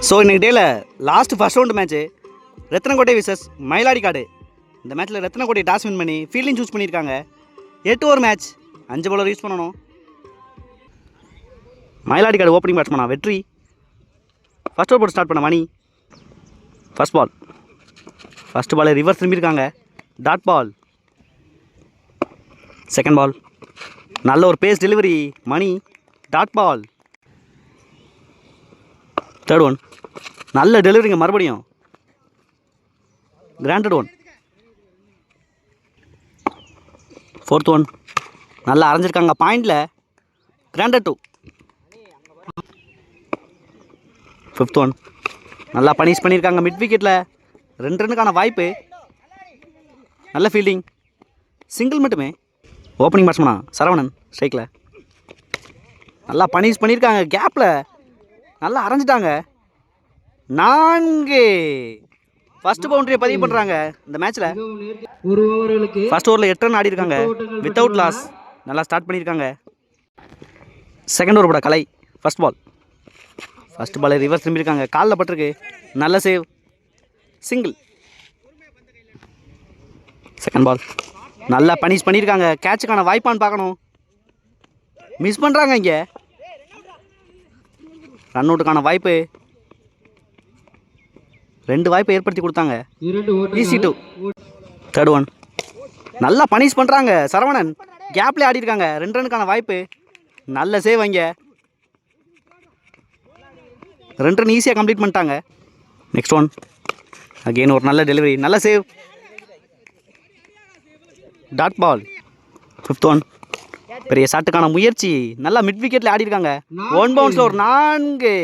So இன்றைக்கி டேயில் first round match ரத்னக்கோட்டை versus மயிலாடிக்காடு. இந்த மேட்ச்சில் ரத்னக்கோட்டை டாஸ் வின் பண்ணி ஃபீல்டிங் சூஸ் பண்ணியிருக்காங்க. 8 ஓவர் மேட்ச், 5 பவுலர் யூஸ் பண்ணணும். மயிலாடிக்காடு ஓப்பனிங் பேட்ஸ்மேனா வெற்றி. ஃபர்ஸ்ட் ஓவர் போட்டு ஸ்டார்ட் பண்ண மணி. First ball, first ball reverse திரும்பியிருக்காங்க. Dot ball. செகண்ட் பால், நல்ல ஒரு பேஸ் டெலிவரி மணி. Dot ball. தேர்ட் ஒன், நல்ல டெலிவரிங்க மறுபடியும். கிராண்டட் ஒன். ஃபோர்த் ஒன், நல்லா அரைஞ்சிருக்காங்க பாயிண்டில். கிராண்டட் 2. ஃபிஃப்த் ஒன், நல்லா பனிஷ் பண்ணியிருக்காங்க மிட் விக்கெட்டில். 2 ரன்னுக்கான வாய்ப்பு. நல்ல ஃபீல்டிங், சிங்கிள் மட்டுமே. ஓப்பனிங் பேட்ஸ்மேனா சரவணன் ஸ்ட்ரைக்கில். நல்லா பனிஷ் பண்ணியிருக்காங்க கேப்பில். நல்லா அரைஞ்சிட்டாங்க. 4 ஃபர்ஸ்ட் பவுண்டரியை பதிவு பண்ணுறாங்க இந்த மேட்ச்சில். ஃபர்ஸ்ட் ஓவரில் 8 ரன் ஆடி இருக்காங்க வித்தவுட் லாஸ். நல்லா ஸ்டார்ட் பண்ணியிருக்காங்க. செகண்ட் ஓவர் கூட கலை. First ball, first ball reverse திரும்பியிருக்காங்க. காலில் பட்டிருக்கு. நல்ல சேவ், சிங்கிள். செகண்ட் பால், நல்லா பனிஷ் பண்ணியிருக்காங்க. கேட்சுக்கான வாய்ப்பான்னு பார்க்கணும். மிஸ் பண்ணுறாங்க இங்கே. ரன் அவுட்டுக்கான வாய்ப்பு. 2 வாய்ப்பை ஏற்படுத்தி கொடுத்தாங்க. ஈஸி 2. தேர்ட் ஒன், நல்லா பனிஷ் பண்ணுறாங்க சரவணன். கேப்லேயே ஆடி இருக்காங்க. 2 ரன்னுக்கான வாய்ப்பு. நல்ல சேவ் இங்கே. 2 ரன் ஈஸியாக கம்ப்ளீட் பண்ணிட்டாங்க. நெக்ஸ்ட் ஒன், அகெயின் ஒரு நல்ல டெலிவரி. நல்ல save, dot ball. Fifth one, பெரிய ஷாட்டுக்கான முயற்சி. நல்லா மிட் விக்கெட்டில் ஆடி இருக்காங்க. 1 பவுன்ஸில் ஒரு 4.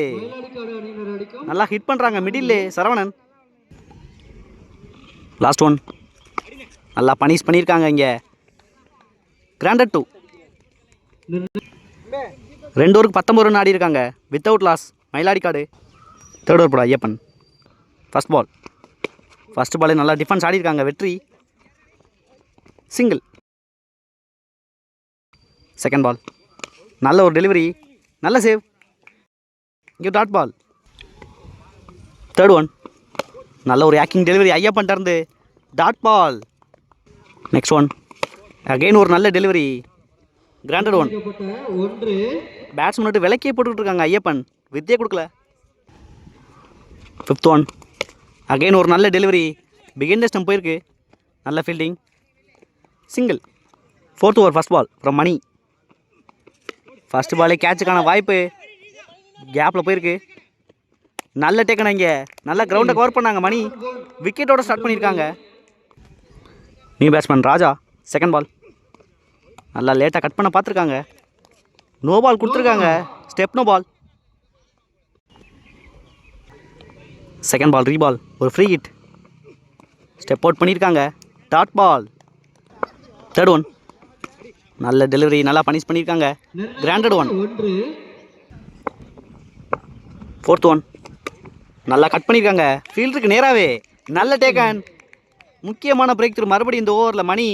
நல்லா ஹிட் பண்ணுறாங்க மிடில் சரவணன். லாஸ்ட் ஒன், நல்லா பனிஷ் பண்ணியிருக்காங்க இங்கே. கிராண்டட் 2. 2 ஓவருக்கு 19 ரன் ஆடி இருக்காங்க வித்தவுட் லாஸ் மயிலாடிக்காடு. தேர்ட் ஓவர் போட Ayyappan. First ball, first ball நல்லா டிஃபென்ஸ் ஆடி இருக்காங்க. வெற்றி, சிங்கிள். செகண்ட் பால், நல்ல ஒரு டெலிவரி. நல்ல சேவ், இங்கே டாட் பால். தேர்ட் ஒன், நல்ல ஒரு ஆக்கிங் டெலிவரி ஐயப்பன் இருந்து. Dot ball. Next one, again ஒரு நல்ல டெலிவரி. Granted one. பேட்ஸ்மேன் விட்டு விலக்கியே போட்டுக்கிட்டு இருக்காங்க ஐயப்பன். வித்தியே கொடுக்கல. ஃபிஃப்த் ஒன், அகெயின் ஒரு நல்ல டெலிவரி. பிகின் ஸ்டம்ப் போயிருக்கு. நல்ல fielding, single. Fourth over first ball from Mani. First பாலே கேட்சுக்கான வாய்ப்பு. கேப்பில் போயிருக்கு. நல்ல டேக்கன் இங்கே. நல்ல கிரவுண்டை கவர் பண்ணாங்க மணி. விக்கெட்டோட ஸ்டார்ட் பண்ணியிருக்காங்க. New batsman Raja. Second ball, நல்லா லேட்டாக கட் பண்ண பார்த்துருக்காங்க. நோ பால் கொடுத்துருக்காங்க. Step no ball. Second ball ரீபால், ஒரு ஃப்ரீ ஹிட். ஸ்டெப் அவுட் பண்ணியிருக்காங்க. Dot ball. தேர்ட் ஒன், நல்ல டெலிவரி. நல்லா பனிஷ் பண்ணியிருக்காங்க. கிராண்டட் ஒன். ஃபோர்த் ஒன், நல்லா கட் பண்ணியிருக்காங்க. ஃபீல்டுக்கு நேராகவே. நல்ல டேக்கன். முக்கியமான பிரேக் த்ரூ மறுபடியும் இந்த ஓவரில் மணி.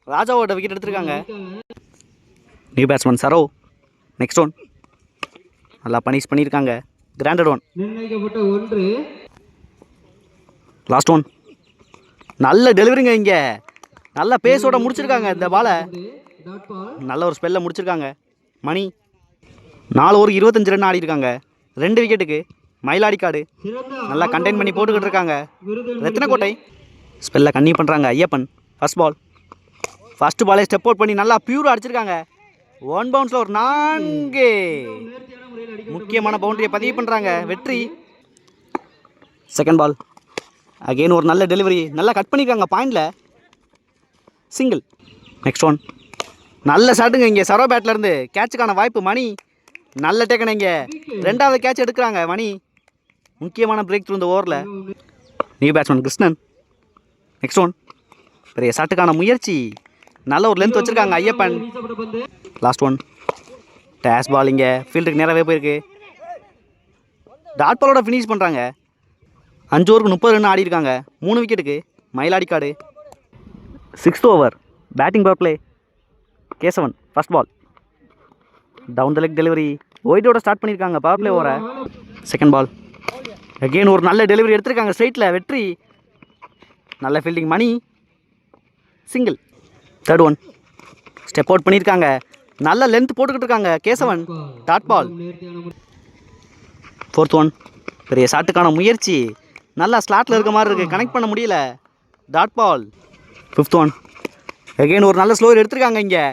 ராஜாவோட விக்கெட் எடுத்திருக்காங்க. New batsman Saro. Next one, நல்லா பனிஷ் பண்ணியிருக்காங்க. கிராண்டட் ஒன். லாஸ்ட் ஒன், நல்ல டெலிவரிங்க இங்கே. நல்ல பேஸோட முடிச்சிருக்காங்க இந்த பாலை. நல்ல ஒரு ஸ்பெல்ல முடிச்சிருக்காங்க மணி. 4 ஓவர் 25 ரன் ஆடி இருக்காங்க 2 விக்கெட்டுக்கு. மயிலாடிக்காடு நல்லா கண்டெயின் பண்ணி போட்டுக்கிட்டு இருக்காங்க. ரத்னக்கோட்டை ஸ்பெல்ல கன்னி பண்ணுறாங்க ஐயப்பன். ஃபர்ஸ்ட் பால், ஃபர்ஸ்ட் பாலே ஸ்டெப் அவுட் பண்ணி நல்லா பியூராக அடிச்சிருக்காங்க. 1 பவுன்ஸில் ஒரு 4. முக்கியமான பவுண்டரியை பதிவு பண்ணுறாங்க. வெற்றி. செகண்ட் பால், அகெயின் ஒரு நல்ல டெலிவரி. நல்லா கட் பண்ணியிருக்காங்க பாயிண்டில். சிங்கிள். நெக்ஸ்ட் ஒன், நல்ல ஷாட்டுங்க இங்கே சரோ பேட்லேருந்து. கேட்சுக்கான வாய்ப்பு மணி. நல்ல டேக்கன் இங்கே. 2வது கேட்ச் எடுக்கிறாங்க மணி. முக்கியமான பிரேக் த்ரூ இந்த ஓவரில். New batsman Krishnan. Next one, பெரிய ஷாட்டுக்கான முயற்சி. நல்ல ஒரு லென்த் வச்சுருக்காங்க ஐயப்பன். லாஸ்ட் ஒன், டேஷ் பால் இங்கே. ஃபீல்டுக்கு நேராகவே போயிருக்கு. டாட் பாலோட ஃபினிஷ் பண்ணுறாங்க. 5 ஓவருக்கு 30 ரன் ஆடி இருக்காங்க 3 விக்கெட்டுக்கு. மயிலாடிக்காடு. 6th over batting power play. Kesavan. First ball, down the leg delivery. ஒயிட்டோட ஸ்டார்ட் பண்ணியிருக்காங்க பவர் பிளே ஓவரை. செகண்ட் பால், அகெயின் ஒரு நல்ல டெலிவரி எடுத்திருக்காங்க ஸ்ட்ரைட்டில் வெற்றி. நல்ல ஃபீல்டிங் மணி. Single. Third one. Step out பண்ணியிருக்காங்க. நல்ல லென்த் போட்டுக்கிட்டு இருக்காங்க Kesavan. Dot ball. Fourth one. பெரிய ஷாட்டுக்கான முயற்சி. நல்லா ஸ்லாட்டில் இருக்க மாதிரி இருக்குது, கனெக்ட் பண்ண முடியல. Dot ball. Fifth one. Again ஒரு நல்ல ஸ்லோவர் எடுத்திருக்காங்க இங்கே.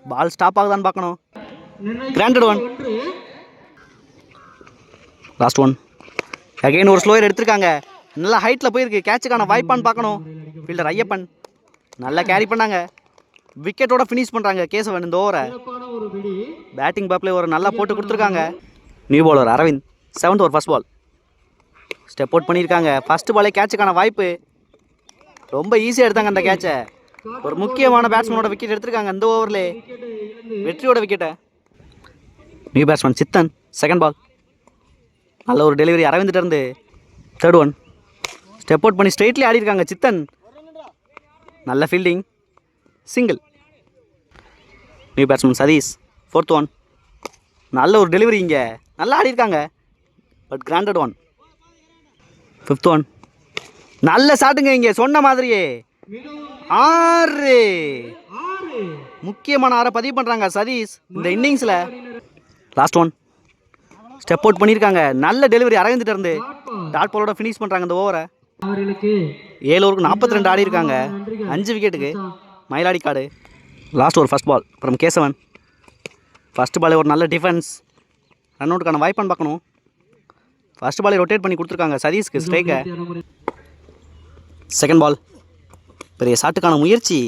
பால் ஸ்டாப் ஆகுதான்னு பார்க்கணும். Granted one. Last one. Again ஒரு ஸ்லோவர் எடுத்திருக்காங்க. நல்லா ஹைட்டில் போயிருக்கு, கேட்சுக்கான வாய்ப்பான்னு பார்க்கணும். ஃபீல்டர் ஐயப்பன் நல்லா கேரி பண்ணாங்க. விக்கெட்டோட ஃபினிஷ் பண்ணுறாங்க கேசவன் இந்த ஓவரை. பேட்டிங் பாப்ல ஒரு நல்லா போட்டு கொடுத்துருக்காங்க. New bowler Aravind. 7th over first ball. Step out பண்ணியிருக்காங்க. ஃபர்ஸ்ட் பாலே கேட்சுக்கான வாய்ப்பு. ரொம்ப ஈஸியாக எடுத்தாங்க அந்த கேட்சை. ஒரு முக்கியமான பேட்ஸ்மேனோட விக்கெட் எடுத்திருக்காங்க இந்த ஓவரில். வெற்றியோட விக்கெட்டை. New batsman Sithan. Second ball. நல்ல ஒரு டெலிவரி அரவிந்திட்ட இருந்து. Third one. ஸ்டெப் அவுட் பண்ணி ஸ்ட்ரெயிட்லேயே ஆடி இருக்காங்க சித்தன். நல்ல fielding. Single. New batsman Satish. Fourth one. நல்ல ஒரு டெலிவரி இங்கே. நல்லா ஆடி இருக்காங்க. But granted one. Fifth one. நல்ல ஷாட்டுங்க இங்கே சொன்ன மாதிரியே. 6. முக்கியமான 6 பதிவு பண்ணுறாங்க சதீஷ் இந்த இன்னிங்ஸில். Last one. ஸ்டெப் அவுட் பண்ணியிருக்காங்க. நல்ல டெலிவரி அரவிந்திட்ட இருந்து. டாட் பாலோட ஃபினிஷ் பண்ணுறாங்க இந்த ஓவரை. 7 ஓவருக்கு 42 ஆடி இருக்காங்க. 5 விக்கெட்டுக்கு. மயிலாடி காடு. லாஸ்ட் ஓவர் ஃபர்ஸ்ட் பால் அப்புறம் கேசவன். ஃபர்ஸ்ட் பாலே ஒரு நல்ல டிஃபென்ஸ். ரன் அவுட்டுக்கான வாய்ப்பான்னு பார்க்கணும். ஃபர்ஸ்ட் பாலே ரொட்டேட் பண்ணி கொடுத்துருக்காங்க சதீஷ்க்கு ஸ்ட்ரைக்கை. Second ball. பெரிய ஷாட்டுக்கான முயற்சி.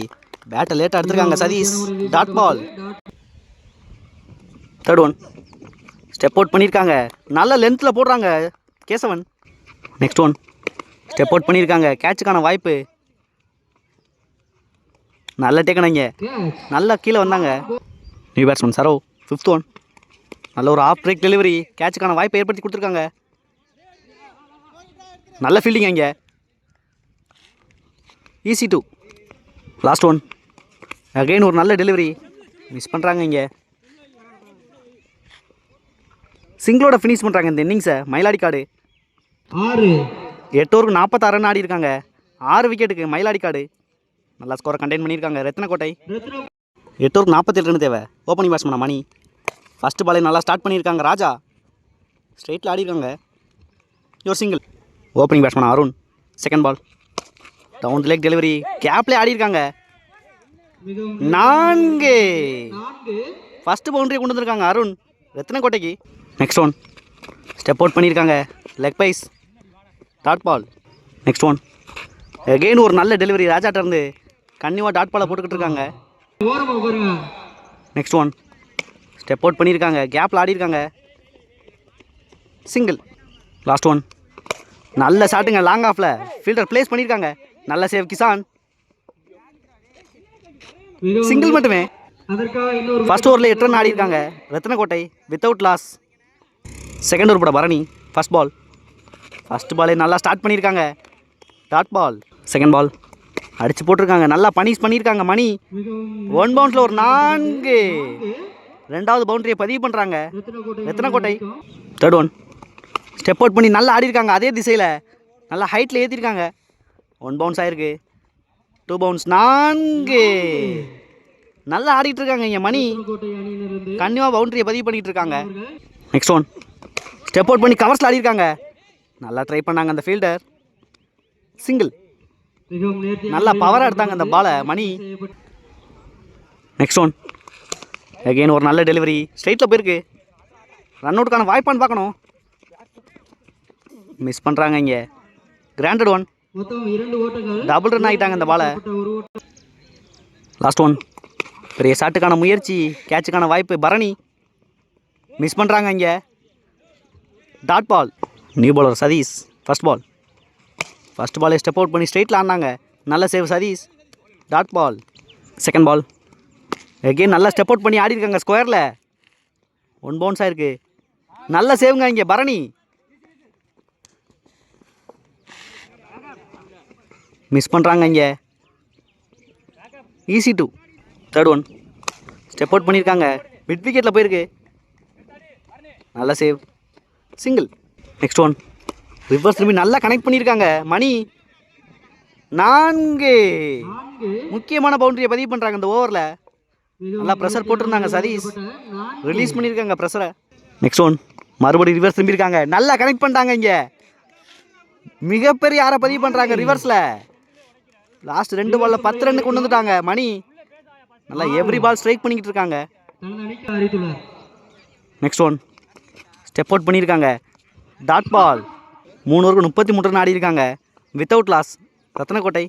பேட்டை லேட்டாக எடுத்திருக்காங்க Satish. Dot ball. Third one. Step out பண்ணியிருக்காங்க. நல்ல லென்த்தில் போடுறாங்க Kesavan. Next one. Step out பண்ணியிருக்காங்க. கேட்சுக்கான வாய்ப்பு. நல்ல டேக்கணுங்க. நல்லா கீழே வந்தாங்க. New batsman Saro. Fifth one. நல்ல ஒரு ஆஃப் பிரேக் டெலிவரி. கேட்சுக்கான வாய்ப்பை ஏற்படுத்தி கொடுத்துருக்காங்க. நல்ல ஃபீல்டிங் இங்கே. ஈஸி 2. Last one. அகெயின் ஒரு நல்ல டெலிவரி. மிஸ் பண்ணுறாங்க இங்கே. சிங்கிளோட ஃபினிஷ் பண்ணுறாங்க இந்த இன்னிங்ஸை மயிலாடி காடு. 8 ஓவருக்கு 46 ரன் ஆடி இருக்காங்க. 6 விக்கெட்டுக்கு மயிலாடி காடு. நல்லா ஸ்கோரை கண்டெயின் பண்ணியிருக்காங்க ரத்தினக்கோட்டை. 8 ஓவருக்கு 47 ரன் தேவை. ஓப்பனிங் பேட்ஸ்மேன் மணி. ஃபஸ்ட்டு பாலே நல்லா ஸ்டார்ட் பண்ணியிருக்காங்க ராஜா. ஸ்ட்ரெயிட்டில் ஆடிருக்காங்க. யோர் single. Opening batsman Arun. Second ball. Down the leg delivery. கேப்லேயே ஆடிருக்காங்க. 4. ஃபஸ்ட்டு பவுண்டரியை கொண்டு வந்திருக்காங்க அருண் ரத்தினக்கோட்டைக்கு. Next one. ஸ்டெப் அவுட் பண்ணியிருக்காங்க. Leg byes. Dot ball. Next one. Again ஒரு நல்ல டெலிவரி ராஜாட்ட இருந்து. கன்னிவா டாட் பாலை போட்டுக்கிட்டு இருக்காங்க. Next one. ஸ்டெப் அவுட் பண்ணியிருக்காங்க. கேப்பில் ஆடிருக்காங்க. சிங்கிள். Last one. நல்ல ஷாட்டுங்க லாங் ஆஃபில். ஃபீல்டர் பிளேஸ் பண்ணியிருக்காங்க. நல்ல சேவ் கிசான். சிங்கிள் மட்டுமே. ஃபர்ஸ்ட் ஓவரில் 8 ரன் ஆடி இருக்காங்க Rathinakottai without loss. Second over போட பரணி. First ball. ஃபர்ஸ்ட் பாலே நல்லா ஸ்டார்ட் பண்ணியிருக்காங்க. Dot ball. Second ball. அடித்து போட்டிருக்காங்க. நல்லா பனிஷ் பண்ணியிருக்காங்க மணி. 1 பவுன்ஸில் ஒரு 4. 2வது பவுண்டரியை பதிவு பண்ணுறாங்க Rathinakottai. Third one. Step out பண்ணி நல்லா ஆடிருக்காங்க அதே திசையில். நல்லா ஹைட்டில் ஏற்றிருக்காங்க. 1 பவுன்ஸ் ஆயிருக்கு. 2 பவுன்ஸ். 4. நல்லா ஆடிட்டு இருக்காங்க இங்கே மணி. கன்னிவா பவுண்டரியை பதிவு பண்ணிட்டு இருக்காங்க. Next one. ஸ்டெப் அவுட் பண்ணி கவர்ஸில் ஆடிருக்காங்க. நல்லா ட்ரை பண்ணாங்க அந்த ஃபீல்டர். சிங்கிள். நல்லா பவராக எடுத்தாங்க அந்த பாலை மணி. Next one. அகெயின் ஒரு நல்ல டெலிவரி. ஸ்ட்ரைட்டில் போயிருக்கு. ரன் அவுட்டுக்கான வாய்ப்பான்னு பார்க்கணும். மிஸ் பண்ணுறாங்க இங்கே. Granted one. டபுள் ரன் ஆகிட்டாங்க இந்த பாலை. Last one. பெரிய ஷாட்டுக்கான முயற்சி. கேட்சுக்கான வாய்ப்பு பரணி. மிஸ் பண்ணுறாங்க இங்கே. Dot ball. New bowler Satish. First ball. First பாலே ஸ்டெப் அவுட் பண்ணி ஸ்ட்ரெயிட்டில் ஆடினாங்க. நல்ல save Satish. Dot ball. Second ball. Again நல்லா ஸ்டெப் அவுட் பண்ணி ஆடி இருக்காங்க ஸ்கொயரில். 1 பவுன்ஸ் ஆயிருக்கு. நல்ல சேவுங்க இங்கே பரணி. மிஸ் பண்ணுறாங்க இங்கே. Easy 2. Third one. Step out பண்ணியிருக்காங்க. மிட் விக்கெட்டில் போயிருக்கு. நல்ல save. Single. Next one. Reverse திரும்பி நல்லா கனெக்ட் பண்ணியிருக்காங்க. மணி 4. முக்கியமான பவுண்டரியை பதிவு பண்ணுறாங்க இந்த ஓவரில். நல்லா ப்ரெஷர் போட்டிருந்தாங்க சதீஷ். ரிலீஸ் பண்ணியிருக்காங்க ப்ரெஷரை. நெக்ஸ்ட் ஒன் மறுபடியும் ரிவர்ஸ் திரும்பியிருக்காங்க. நல்லா கனெக்ட் பண்ணிட்டாங்க. இங்கே மிகப்பெரிய ஆரை பதிவு பண்ணுறாங்க ரிவர்ஸில். லாஸ்ட் 2 பாலில் 10 ரன் கொண்டு வந்துட்டாங்க. மணி நல்லா எவ்ரி பால் ஸ்ட்ரைக் பண்ணிக்கிட்டு இருக்காங்க. நெக்ஸ்ட் ஒன் ஸ்டெப் அவுட் பண்ணியிருக்காங்க. டாட் பால் 3 ஓவருக்கு 33 ரன் ஆடி இருக்காங்க. Without loss Rathnakottai.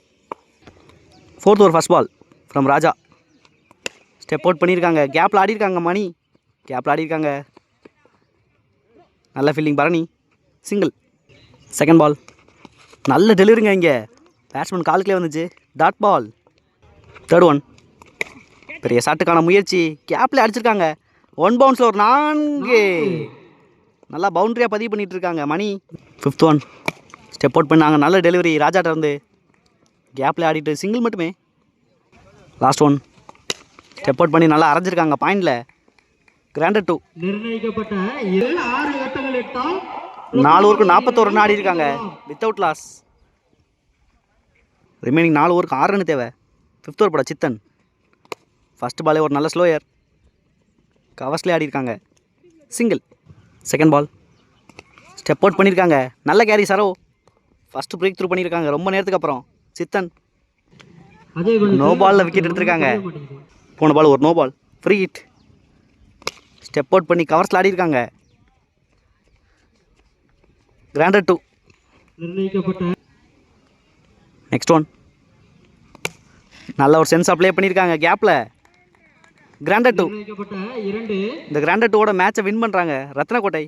4th over first ball from Raja. Step out பண்ணியிருக்காங்க. கேப்பில் ஆடி இருக்காங்க. மணி கேப்பில் ஆடி இருக்காங்க. நல்ல fielding Bharani. Single. Second ball நல்ல டெலிவரிங்க. இங்கே பேட்ஸ்மேன் காலுக்குள்ளே வந்துச்சு. Dot ball. தேர்ட் ஒன் பெரிய ஷாட்டுக்கான முயற்சி. கேப்பில் அடிச்சிருக்காங்க. 1 பவுன்ஸில் ஒரு 4. நல்லா பவுண்ட்ரியாக பதிவு பண்ணிகிட்டு இருக்காங்க. மணி. 5th ஒன் ஸ்டெப் அவுட் பண்ணாங்க. நல்ல டெலிவரி ராஜாட்ட இருந்து. கேப்பில் ஆடிட்டு சிங்கிள் மட்டுமே. லாஸ்ட் ஒன் ஸ்டெப் அவுட் பண்ணி நல்லா அரைஞ்சிருக்காங்க பாயிண்டில். கிராண்டட் 2. நிர்ணயிக்கப்பட்ட 4 ஓவருக்கு 41 ரன் ஆடி இருக்காங்க. Without loss. ரிமைனிங் 4 ஓவருக்கு 6 ரன் தேவை. 5th ஓவர் பட சித்தன். ஃபஸ்ட் பாலே ஒரு நல்ல ஸ்லோயர். கவர்ஸ்லேயே ஆடி இருக்காங்க. Single. Second ball step out பண்ணியிருக்காங்க. நல்ல carry Saro. First breakthrough பண்ணியிருக்காங்க ரொம்ப நேரத்துக்கு அப்புறம். சித்தன் நோ பாலில் விக்கெட் எடுத்திருக்காங்க. போன பால் ஒரு no ball. Free hit. Step out பண்ணி கவர்ஸில் ஆடி இருக்காங்க. கிராண்டட் 2. நெக்ஸ்ட் ஒன் நல்ல ஒரு சென்ஸ் அப்ளை பண்ணியிருக்காங்க கேப்பில். கிராண்டட் 2. இந்த கிராண்டட் 2ஓட மேட்சை வின் பண்ணுறாங்க ரத்னக்கோட்டை.